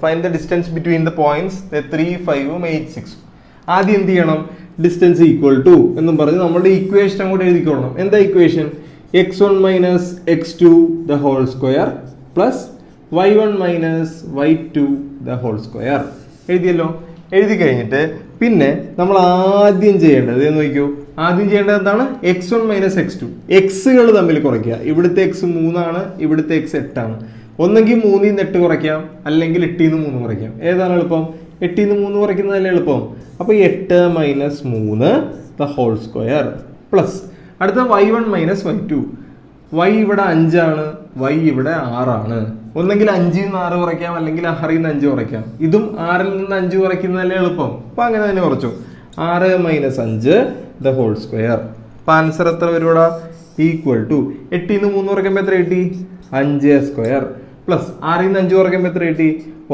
Find the distance between the points 3, 5, 8, 6. ആദ്യം എന്ത് ചെയ്യണം? ഡിസ്റ്റൻസ് ഈക്വൽ ടു എന്നും പറഞ്ഞ് നമ്മുടെ ഇക്വേഷൻ അങ്ങോട്ട് എഴുതിക്കോളണം. എന്താ equation? x1 minus x2 the whole square plus y1 minus y2 the whole square. എഴുതിയല്ലോ. എഴുതി കഴിഞ്ഞിട്ട് പിന്നെ നമ്മൾ ആദ്യം ചെയ്യേണ്ടത് നോക്കിക്കോ. ആദ്യം ചെയ്യേണ്ടത് എന്താണ്? x1 minus x2. എക്സുകൾ തമ്മിൽ കുറയ്ക്കുക. ഇവിടുത്തെ x 3 ഇവിടുത്തെ x 8. ഒന്നെങ്കിൽ 3 8 കുറയ്ക്കാം, അല്ലെങ്കിൽ 8 3 കുറയ്ക്കാം. ഏതാണ് എളുപ്പം? 8 3 കുറയ്ക്കുന്നതല്ലേ എളുപ്പം. അപ്പോൾ 8 minus 3 the whole square plus അടുത്ത y1 മൈനസ് y2. y ഇവിടെ 5, y ഇവിടെ 6. ഒന്നെങ്കിൽ 5 6 കുറയ്ക്കാം, അല്ലെങ്കിൽ 6 5 കുറയ്ക്കാം. ഇതും 6 5 കുറയ്ക്കുന്നതല്ലേ എളുപ്പം. അപ്പം അങ്ങനെ തന്നെ കുറച്ചു. 6 മൈനസ് 5 ദ ഹോൾ സ്ക്വയർ. അപ്പം ആൻസർ എത്ര വരുവാ? ഈക്വൽ ടു 8 3 കുറയ്ക്കുമ്പോൾ എത്ര കിട്ടി? 5 സ്ക്വയർ പ്ലസ് 6 5 കുറയ്ക്കുമ്പോൾ എത്ര കിട്ടി?